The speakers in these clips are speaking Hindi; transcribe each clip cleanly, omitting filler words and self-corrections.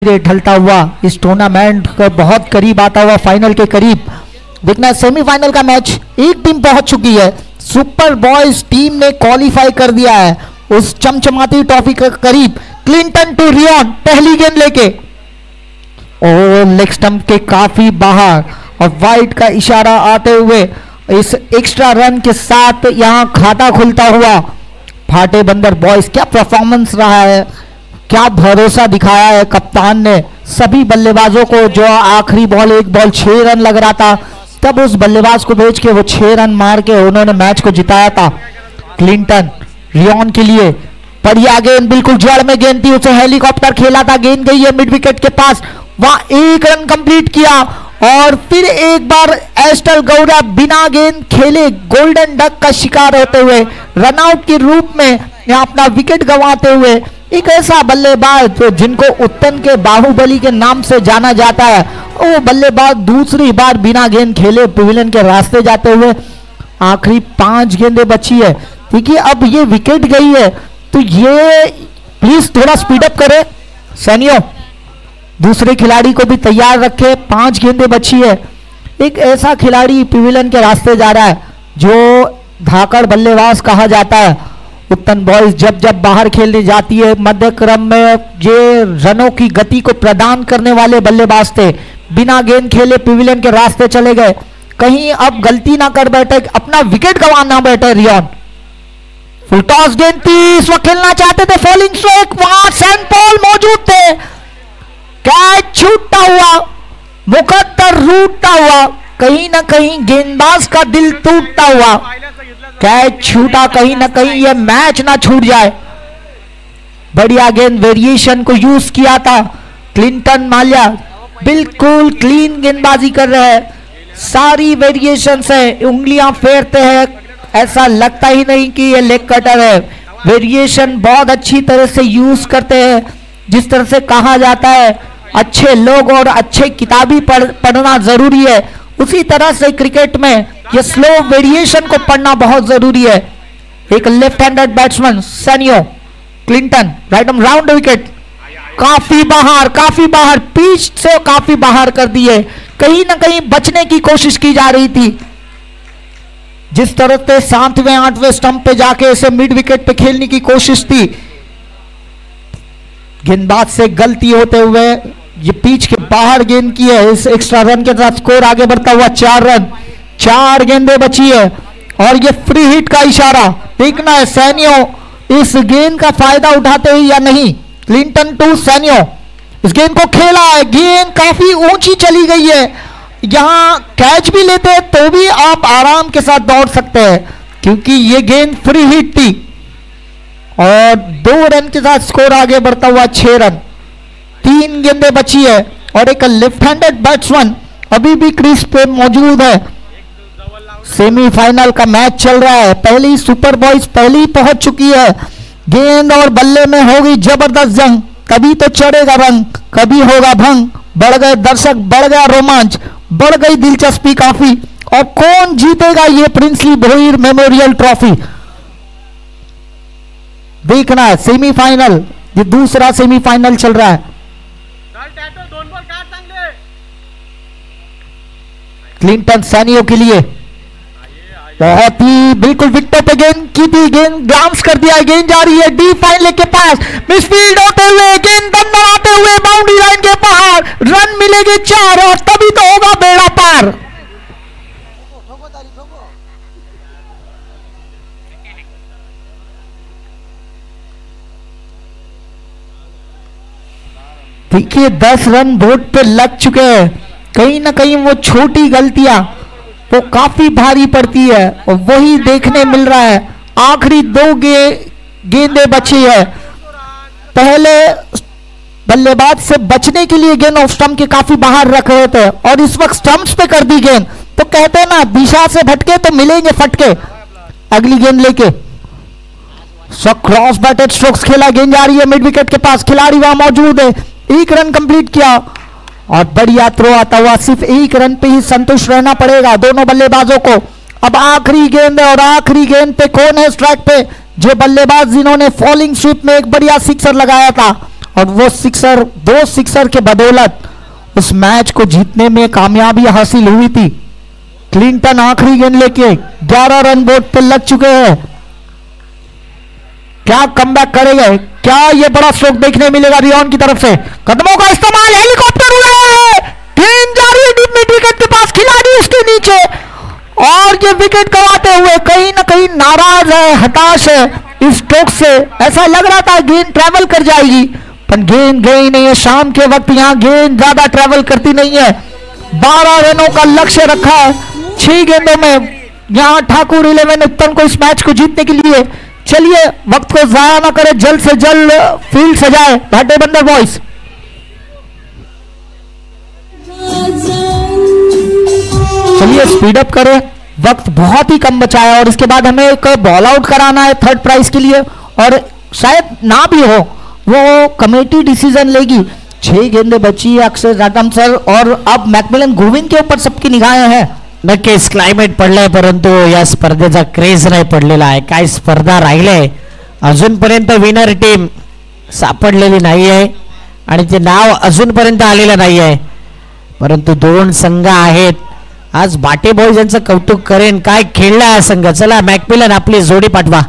ढलता हुआ इस टूर्नामेंट के बहुत करीब आता हुआ फाइनल के करीब देखना। सेमीफाइनल का मैच एक टीम पहुंच चुकी है। सुपर बॉयज टीम ने क्वालिफाई कर दिया है उस चमचमाती ट्रॉफी के करीब। क्लिंटन टू रियॉन पहली गेंद लेके और लेग स्टंप के काफी बाहर और वाइड का इशारा आते हुए इस एक्स्ट्रा रन के साथ यहां खाता खुलता हुआ फाटे बंदर बॉयज। क्या परफॉर्मेंस रहा है, क्या भरोसा दिखाया है कप्तान ने सभी बल्लेबाजों को। जो आखिरी बॉल एक बॉल 6 रन लग रहा था तब उस बल्लेबाज को भेज के वो 6 रन मार के उन्होंने मैच को जिताया था। क्लिंटन रियॉन के लिए बढ़िया गेंद, बिल्कुल जड़ में गेंद थी, उसे हेलीकॉप्टर खेला था, गेंद गई है मिड विकेट के पास, वहां 1 रन कंप्लीट किया और फिर एक बार एस्टल गौड़ा बिना गेंद खेले गोल्डन डक का शिकार होते हुए रनआउट के रूप में यहां अपना विकेट गंवाते हुए एक ऐसा बल्लेबाज जिनको उत्तन के बाहुबली के नाम से जाना जाता है, वो बल्लेबाज दूसरी बार बिना गेंद खेले पवेलियन के रास्ते जाते हुए। आखिरी 5 गेंदें बची है। देखिए अब ये विकेट गई है तो ये प्लीज थोड़ा स्पीड अप करे सैनियों, दूसरे खिलाड़ी को भी तैयार रखे। 5 गेंदें बची है। एक ऐसा खिलाड़ी पवेलियन के रास्ते जा रहा है जो धाकड़ बल्लेबाज कहा जाता है। उत्तन बॉयज जब जब बाहर खेलने जाती है मध्य क्रम में ये रनों की गति को प्रदान करने वाले बल्लेबाज थे। बिना गेंद खेले पवेलियन के रास्ते चले गए। कहीं अब गलती ना कर बैठे, अपना विकेट गंवाना बैठे रियॉन। फुल टॉस गेंद थी, इस वक्त खेलना चाहते थे फॉलिंग स्ट्राइक, वहां सेंट पॉल मौजूद थे। कैच छूटता हुआ, मुकद्दर रूटता हुआ, कहीं ना कहीं गेंदबाज का दिल टूटता हुआ। कैच छूटा, कहीं ना कहीं यह मैच ना छूट जाए। बढ़िया गेंद वेरिएशन को यूज किया था क्लिंटन माल्या, बिल्कुल क्लीन गेंदबाजी कर रहे हैं। सारी वेरिएशन से उंगलियां फेरते हैं, ऐसा लगता ही नहीं कि ये लेग कटर है। वेरिएशन बहुत अच्छी तरह से यूज करते हैं। जिस तरह से कहा जाता है अच्छे लोग और अच्छे किताबी पढ़ना जरूरी है, उसी तरह से क्रिकेट में ये स्लो वेरिएशन को पढ़ना बहुत जरूरी है। एक left handed batsman Sanio Clinton right arm round wicket, काफी बाहर पिच से काफी बाहर कर दिए। कहीं ना कहीं बचने की कोशिश की जा रही थी। जिस तरह से 7वें 8वें स्टंप पे जाके इसे मिड विकेट पे खेलने की कोशिश थी, गेंदबाज से गलती होते हुए ये पिच के बाहर गेंद की है। इस एक्स्ट्रा रन के साथ स्कोर आगे बढ़ता हुआ 4 रन, 4 गेंदें बची है और ये फ्री हिट का इशारा देखना है सैनियो इस गेंद का फायदा उठाते हैं या नहीं। क्लिंटन टू सैनियो, इस गेंद को खेला है, गेंद काफी ऊंची चली गई है। यहां कैच भी लेते हैं तो भी आप आराम के साथ दौड़ सकते हैं क्योंकि ये गेंद फ्री हिट थी और 2 रन के साथ स्कोर आगे बढ़ता हुआ 6 रन। 3 गेंदें बची है और एक लेफ्ट हैंडेड बैट्समैन अभी भी क्रीज पे मौजूद है। सेमीफाइनल का मैच चल रहा है। पहली सुपर बॉयज पहली पहुंच चुकी है। गेंद और बल्ले में होगी जबरदस्त जंग, कभी तो चढ़ेगा रंग, कभी होगा भंग। बढ़ गए दर्शक, बढ़ गया रोमांच, बढ़ गई दिलचस्पी काफी। और कौन जीतेगा ये प्रिंसली भोईर मेमोरियल ट्रॉफी देखना है। सेमीफाइनल, ये दूसरा सेमीफाइनल चल रहा है। क्लिंटन सैनियो के लिए बहुत ही बिल्कुल विकेट पे गेंद की थी, गेंद ग्लांस कर दिया, गेंद जा रही है डीप फाइनल के पास, मिसफील्ड होते हुए गेंद अंदर आते हुए बाउंड्री लाइन के बाहर, रन मिलेंगे 4 और तभी तो होगा बेड़ा पार। देखिए 10 रन बोर्ड पे लग चुके हैं। कहीं ना कहीं वो छोटी गलतियां वो काफी भारी पड़ती है और वही देखने मिल रहा है। आखिरी 2 गेंदें बची है। पहले बल्लेबाज से बचने के लिए गेंद ऑफ स्टंप के काफी बाहर रख रहे थे और इस वक्त स्टंप्स पे कर दी गेंद। तो कहते हैं ना दिशा से भटके तो मिलेंगे फटके। अगली गेंद लेके क्रॉस बैटेड स्ट्रोक्स खेला, गेंद जा रही है मिड विकेट के पास, खिलाड़ी वहां मौजूद है। 1 रन कंप्लीट किया और बढ़िया थ्रो आता हुआ। सिर्फ 1 रन पे ही संतुष्ट रहना पड़ेगा दोनों बल्लेबाजों को। अब आखिरी गेंद है और आखिरी गेंद पे कौन है स्ट्राइक पे? जो बल्लेबाज जिन्होंने फॉलिंग स्वीप में एक बढ़िया सिक्सर लगाया था और वो सिक्सर, 2 सिक्सर के बदौलत उस मैच को जीतने में कामयाबी हासिल हुई थी। क्लिंटन आखिरी गेंद लेके 11 रन बोर्ड पे लग चुके हैं। क्या कमबैक करेंगे? क्या ये बड़ा स्ट्रोक देखने मिलेगा रियोन की तरफ से? कदमों का इस्तेमाल, हेलीकॉप्टर उड़े, गेंद जा रही है मिड विकेट के पास, खिलाड़ी उसके नीचे, और ये विकेट गंवाते हुए कहीं ना कहीं नाराज है, हताश है इस स्ट्रोक से। ऐसा लग रहा था गेंद ट्रैवल कर जाएगी, पर गेंद गई नहीं है। शाम के वक्त यहां गेंद ज्यादा ट्रैवल करती नहीं है। 12 रनों का लक्ष्य रखा है 6 गेंदों में यहां ठाकुर 11 उत्तम को इस मैच को जीतने के लिए। चलिए वक्त को जाया ना करें, जल्द से जल्द फील्ड सजाए भाटे बंदर बॉयज। चलिए स्पीड अप करें, वक्त बहुत ही कम बचा है और इसके बाद हमें एक बॉल आउट कराना है थर्ड प्राइज के लिए, और शायद ना भी हो, वो कमेटी डिसीजन लेगी। 6 गेंदें बची है अक्षय जाटम सर, और अब मॅकमिलन गोविंद के ऊपर सबकी निगाहें हैं। नक्कीच क्लायमेट पडलंय, परंतु या स्पर्धेचा क्रेज नाही पडलेला आहे. काय स्पर्धा राहिलंय, अजूनपर्यंत विनर टीम सापडलेली नाही आहे आणि ते नाव अजूनपर्यंत आलेलं नाही आहे, परंतु 2 संघ आहेत. आज बाटे बॉयज यांचं कौतुक करेन, काय खेळला हा संघ. चला मॅकमिलन आपली जोडी पाठवा.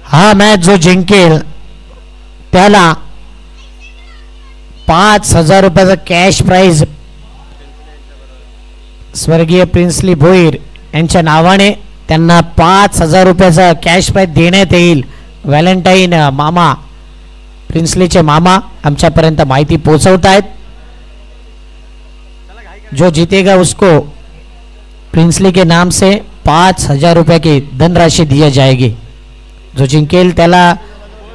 हा मॅच जो जिंकेल त्याला 5,000 रुपयाचा कॅश प्राइज स्वर्गीय प्रिन्सली भोईर यांच्या नावाने त्यांना 5,000 रुपयाचा कॅश प्राइज देण्यात येईल. व्हॅलेंटाईन मामा, प्रिन्सलीचे मामा आमच्यापर्यंत माहिती पोहोचवत आहेत. जो जीतेगा उसको प्रिन्सली के नाम से 5,000 रुपये की धनराशि दी जाएगी. जो जिंकेल त्याला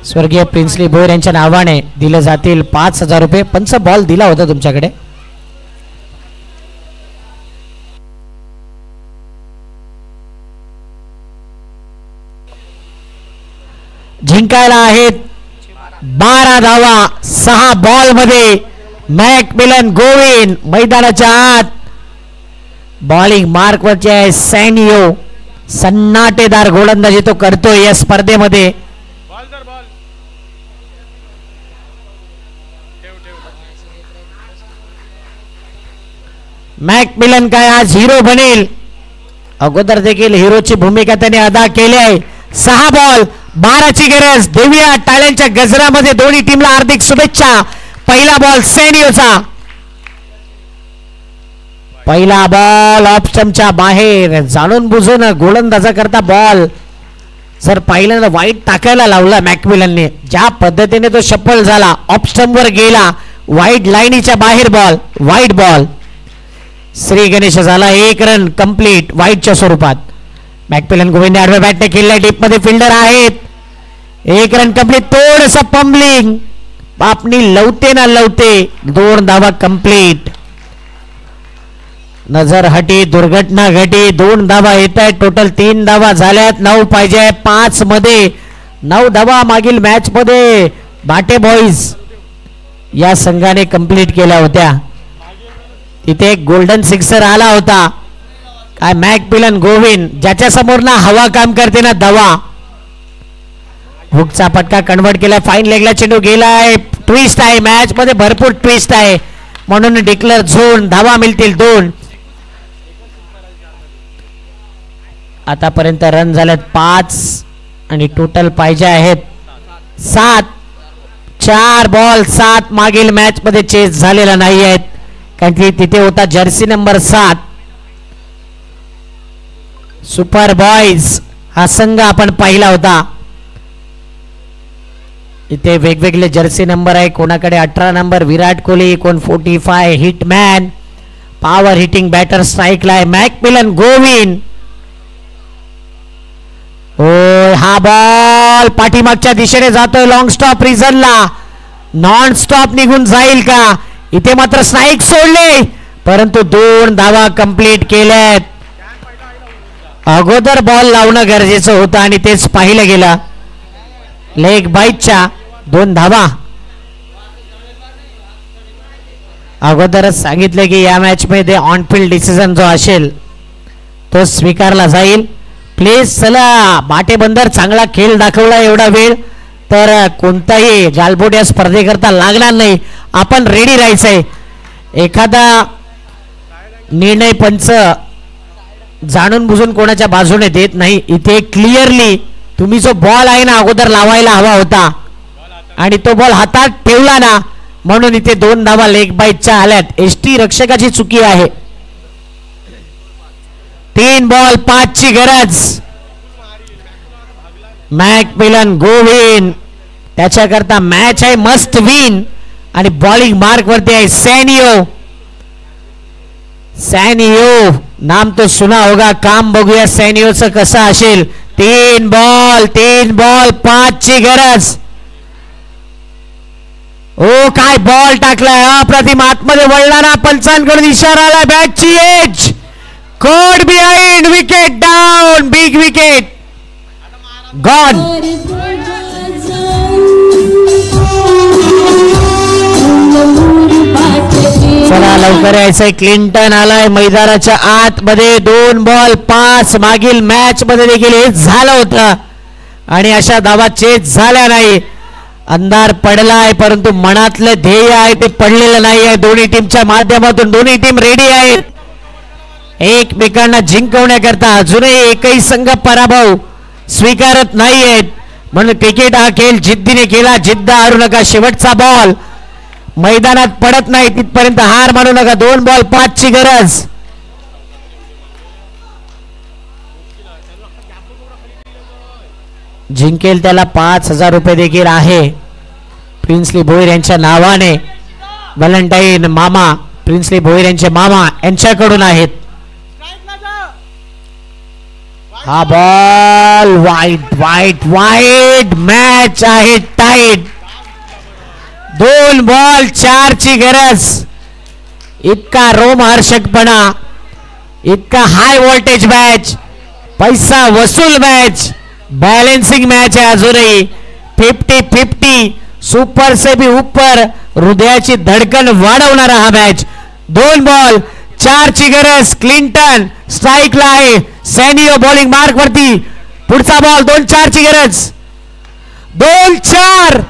स्वर्गीय प्रिन्सली भोईर यांच्या नावाने दिले जातील 5,000 रुपये. पंच बॉल दिला होता तुमच्याकडे. जिंकायला आहेत 12 धावा 6 बॉल मध्ये. मॅकमिलन गोविंद मैदानाच्या आत. बॉलिंग मार्क वरचे आहे सॅनियो. सन्नाटेदार गोलंदाजी तो करतोय या स्पर्धेमध्ये. मॅकमिलन काय आज हिरो बनेल? अगोदर देखील हिरोची भूमिका त्याने अदा केली आहे. 6 बॉल 12 ची गरज. देऊया टाळ्यांच्या गजरामध्ये दोन्ही टीमला हार्दिक शुभेच्छा. पहिला बॉल सॅनियोचा. पहिला बॉल ऑफ स्टंपच्या बाहेर. जाणून बुजून गोलंदाजा करता बॉल जर पहिल्यांदा वाईट टाकायला लावला मॅकमिलनने, ज्या पद्धतीने तो शफल झाला ऑफ स्टंप वर गेला, वाईट लाईनीच्या बाहेर ball, white ball. Shri Ganesh झाला 1 रन कंप्लीट वाईटच्या स्वरूपात. मॅकमिलन गोविंद आडव्या बॅटने खेळल्या टीप मध्ये फिल्डर आहेत. 1 रन कंप्लीट. थोडस पंबलिंग, बापनी लवते ना लवते. 2 धावा कंप्लीट. नजर हटी, दुर्घटना घटी. 2 धावा येत आहेत. टोटल 3 धावा झाल्यात. 9 पाहिजे 5 मध्ये. 9 धावा मागील मॅच मध्ये बाटे बॉईज या संघाने कंप्लीट केल्या होत्या. तिथे एक गोल्डन सिक्सर आला होता. काय मॅकमिलन गोविंद ज्याच्या समोर ना हवा काम करते ना दवा. हुकचा पटका कन्वर्ट केला. फाईन लेगला चेंडू गेलाय. ट्विस्ट आहे मॅच मध्ये, भरपूर ट्विस्ट आहे, म्हणून डिक्लेअर झोन. धावा मिळतील 2. आतापर्यंत रन झालेत 5 आणि टोटल पाहिजे आहेत 7. 4 बॉल 7 मागील मॅच मध्ये चेस झालेला नाही आहेत, कारण की तिथे होता जर्सी नंबर 7 सुपर बॉयज. हा संघ आपण पाहिला होता. इथे वेगवेगळे जर्सी नंबर आहे. कोणाकडे 18 नंबर विराट कोहली, कोण 45 हिटमॅन, पॉवर हिटिंग बॅटर स्ट्राईकला आहे मॅकमिलन गोविंद. ओ हा बॉल पाठीमागच्या दिशेने जातोय लॉंग स्टॉप रिझनला. नॉन स्टॉप निघून जाईल का? इथे मात्र स्ट्राईक सोडले परंतु 2 धावा कंप्लीट केल्यात. अगोदर बॉल लावणं गरजेचं होतं आणि तेच पाहिलं गेलं. लेग बाईटच्या 2 धावा. अगोदरच सांगितलं की या मॅच मध्ये ऑन फील्ड डिसिजन जो असेल तो स्वीकारला जाईल. प्लीज चला, बाटे बंदर चांगला खेळ दाखवला एवढा वेळ तर कोणताही गालबोट स्पर्धेकरता लागणार नाही. आपण रेडी राहायचंय. एखादा निर्णय पंच जाणून बुजून कोणाच्या बाजूने देत नाही. इथे क्लिअरली तुम्ही जो बॉल आहे ना अगोदर लावायला हवा होता आणि तो बॉल हातात ठेवला ना म्हणून इथे 2 धावा लेग बाईटच्या आल्यात. एसटी रक्षकाची चुकी आहे. 3 बॉल 5 ची गरज. मॅकमिलन गोविंद त्याच्याकरता मॅच आहे मस्ट विन आणि बॉलिंग मार्क वरती आहे सॅनियो. सॅनियो नाम तो सुना होगा. काम बघूया सॅनियोचं कसं असेल. 3 बॉल 5 ची गरज. ओ काय बॉल टाकलाय अप्रतिम. आतमध्ये वळणारा पंचांकडून इशारा आला. बॅटची edge caught behind wicket down. Big wicket gone. चला लवकर यायचंय. क्लिंटन आलाय मैदानाच्या आतमध्ये. 2 बॉल 5. मागील मॅच मध्ये देखील हेच झालं होतं आणि अशा धावा चेस झाल्या नाही. अंधार पडलाय परंतु मनातलं ध्येय आहे ते पडलेलं नाही आहे. दोन्ही टीमच्या माध्यमातून दोन्ही टीम रेडी आहेत एकमेकांना जिंकवण्याकरता. अजूनही एकही संघ पराभव स्वीकारत नाहीयेत म्हणून क्रिकेट हा खेळ जिद्दीने केला. जिद्द हारू नका. शेवटचा बॉल मैदानात पडत नाही तिथपर्यंत हार मानू नका. 2 बॉल 5 ची गरज. जिंकेल त्याला 5,000 रुपये देखील आहे प्रिन्सली भोईर यांच्या नावाने. व्हॅलेंटाईन मामा प्रिन्सली भोईर यांचे मामा यांच्याकडून आहेत. हा बॉल वाईट मॅच आहे टाईट. 2 बॉल 4 ची गरज. इतका रोमहर्षकपणा, इतका हाय व्होल्टेज मॅच, पैसा वसूल मॅच, बैलेंसिंग मैच है. अजूनही 50-50 सुपर से भी ऊपर हृदयाची धडकन वाढवणारा हा मॅच. 2 बॉल 4 ची गरज. क्लिंटन स्ट्राईकला आहे. सॅनियो बॉलिंग मार्क वरती. पुढचा बॉल 2-4 ची गरज. 2-4.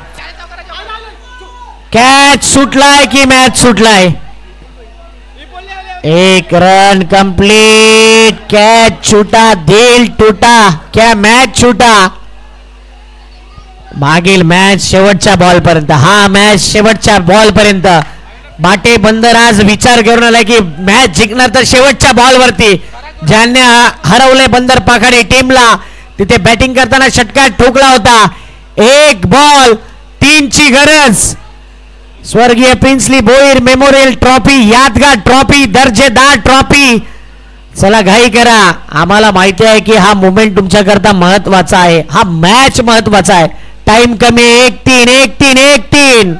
कॅच सुटलाय की मॅच सुटलाय? 1 run complete. कैच छूटा, दिल टूटा, क्या मैच छूटा. मागील मॅच शेवटच्या बॉल पर्यंत. हा मॅच शेवटच्या बॉल पर्यंत. बाटे बंदर आज विचार करून आला की मॅच जिंकणार तर शेवटच्या बॉल वरती. ज्यांनी हरवले बंदर पाखाडी टीमला तिथे बॅटिंग करताना षटकार ठोकला होता. 1 बॉल 3 ची गरज. स्वर्गीय प्रिन्सली भोईर मेमोरियल ट्रॉफी, यादगार ट्रॉफी, दर्जेदार ट्रॉफी. चला घाई करा. आम्हाला माहिती आहे की हा मोमेंट तुमच्या करता महत्वाचा आहे. हा मॅच महत्वाचा आहे. टाइम कमी. 1-3.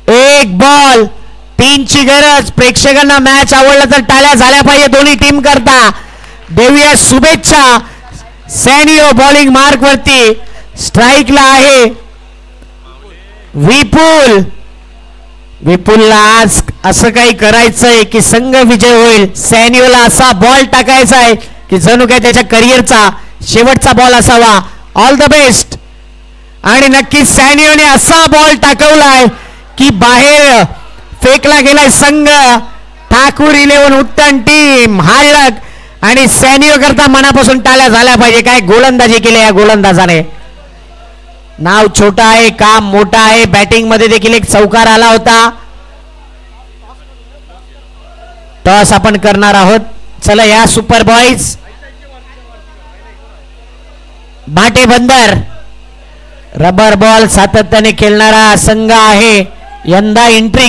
एक बॉल 3 ची गरज. प्रेक्षकांना मॅच आवडला तर टाळ्या झाल्या पाहिजे दोन्ही टीम करता. देऊया शुभेच्छा. सॅनियो बॉलिंग मार्क वरती. स्ट्राईकला आहे विपुलला आज असं काही करायचंय की संघ विजय होईल. सॅनियोला असा बॉल टाकायचा आहे की जणू काय त्याच्या करिअरचा शेवटचा बॉल असावा. All the best. आणि नक्की सॅनियोने असा बॉल टाकवलाय की बाहेर फेकला गेलाय संघ. ठाकूर 11 उत्तम टीम हार्डक आणि सॅनिओ करता मनापासून टाळ्या झाल्या पाहिजे. काय गोलंदाजी केली या गोलंदाजाने. नाव छोटा आहे, काम मोठा आहे. बॅटिंग मध्ये देखील एक चौकार आला होता. टॉस आपण करणार आहोत. चला या सुपर बॉईज भाटे बंदर रबर बॉल सातत्याने खेळणारा संघ आहे. यंदा एंट्री